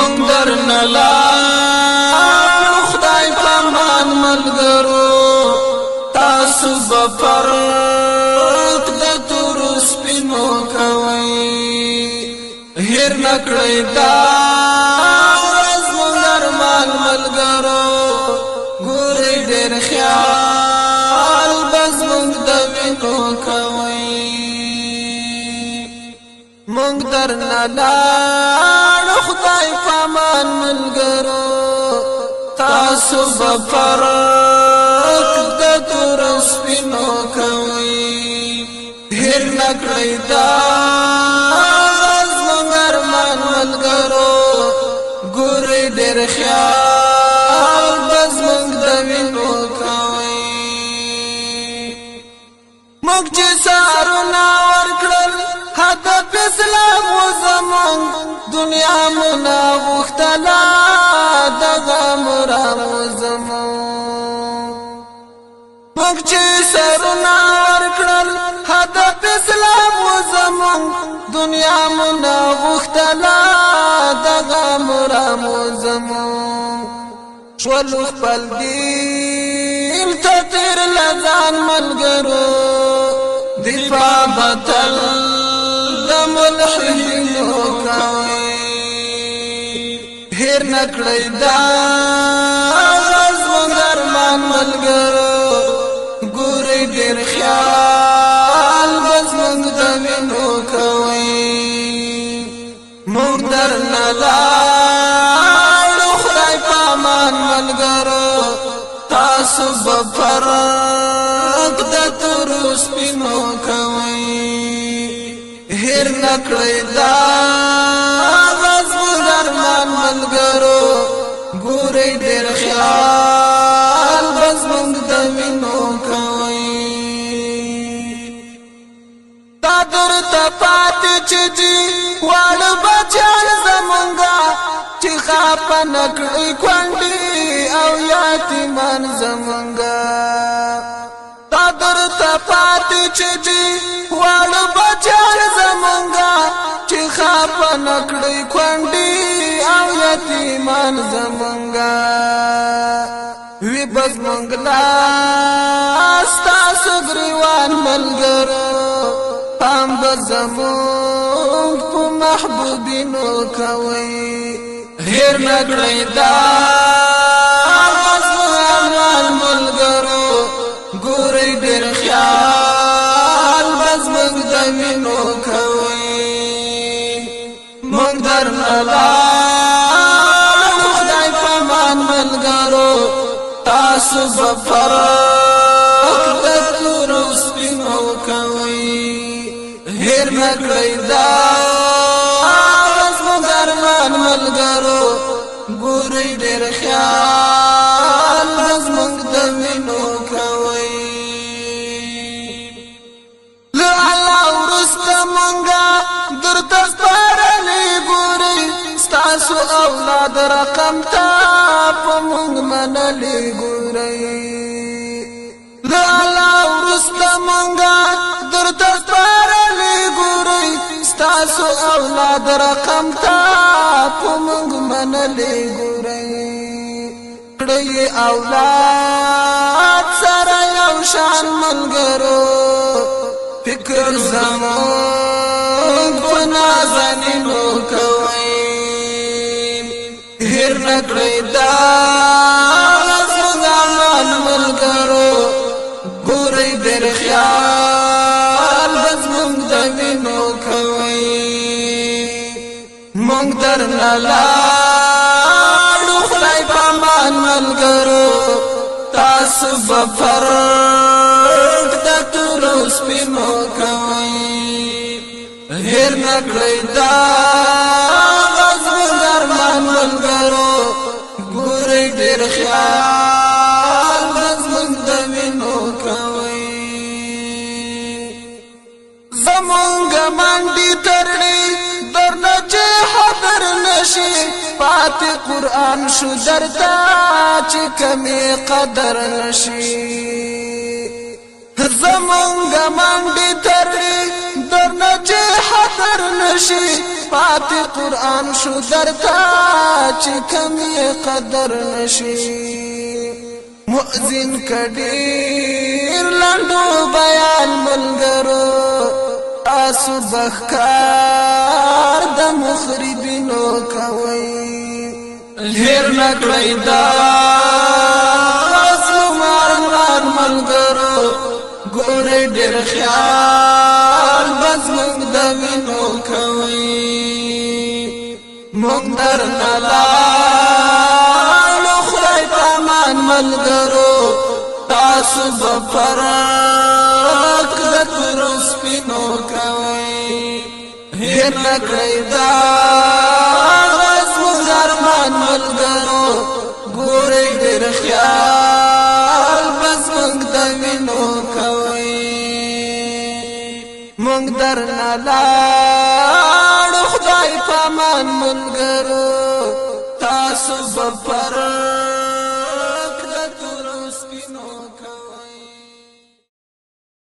مونږ درنه لاړو خدای پامان ملګرو تاسو به فرق د تورو سپینو کوئ هیر نه کړئ دا ورځ مونږ ارمان ملګرو ګورئ ډېر خیال به زمونږ د وینو کوئ مونږ درنه لاړو خدای پامان ملګرو تاسو به فرق د تورو سپینو کوئ هیر نه کړئ دا زمونږ ارمان ملګرو ګورئ ډېر خیال به زمونږ د وینو کوئ موږ چې سهارونه ورکړل هدف اسلام و زمون دنیا منا غختلا دغه مرام زمون موږ چې سرونه ورکړل هدف اسلام و زمون دنیا منا غختلا دغه مرام زمون شول خپل دین ته تیر لزان ملګرو دفاع بتل ملحدینو کوئ هیر نه کړئ دا زمونږ ارمان ملګرو ګورئ ډېر خیال به زمونږ د وینو کوئ مونږ درنه لاړو خدای پامان ملګرو تاسو به فرق د تورو سپینو کوئ هیر نه کړئ دا زمونږ ارمان ملګرو ګورئ ډېر خیال به زمونږ د وینو کوئ دا درته پاتې چې دي واړه بچیان زمونږه چې خفه نه کړئ کونډې او یتیمان زمونږه دا درته پاتې چې دي واړه بچیان زمونږه چې خفه نه کړئ کونډې او یتیمان زمونږه وي به زمونږ لاس ستاسو ګریوان ملګرو پام به زمونږ په محبوبینو کوئ هیر نه کړئ دا زمونږ ارمان ملګرو ګورئ ډېر خیال به زمونږ د وینو کوئ مونږ درنه لاړو خدای پامان ملګرو تاسو به فرق د تورو سپینو کوئ هیر نه کړئ دا زمونږ ارمان ملګرو ګورئ ډېر خیال به زمونږ د وینو کوئ له الله وروسته مونږه درته سپارلې ګورئ ستاسو اولاد رقم ته په مونږ منلې ګورئ له الله وروسته مونږه درته سپارلې ګورئ ستاسو اولاد رقم ته په مونږ منلې ګورئ کړئ اولاد سره یو شان ملګرو فکر زمونږ په نازنینو کوئ هیر نه کړئ دا زمونږ ارمان ملګرو ګورئ ډېر خیال به زمونږ د وینو کوئ مونږ درنه لاړو خدای پامان ملګرو تاسو به فرق د تورو سپینو کوئ هیر نه کړئ دا زمونږ ارمان ملګرو ګورئ ډېر خیال به زمونږ د وینو کوئ زمونږ منډې ترړې درنه چې حاضر نشي پاتې قرآن شو درته چې کمې قدر نشي زمونږ منډې ترړې درنه چې حذر نشي پاتې قرآن شو درته چې کم یې قدر نشي مؤذن کډیر لنډو بیان ملګرو تاسو بخکار د مخربینو کوي هیر نکړی دا مار ملګرو ګورې ډېر خیال بس موږ د وینو کوي موږ درنه لاړو خدای پامان ملګرو تاسو به فرق د تورو سپینو کوي هیر نکړئ دا زموږ ارمان ملګرو ګورئ ډېر خیال بس موږ د وینو کوي موږ درنه لاړو خدای پامان ملګرو تاسو به فرق د تورو سپینو کوي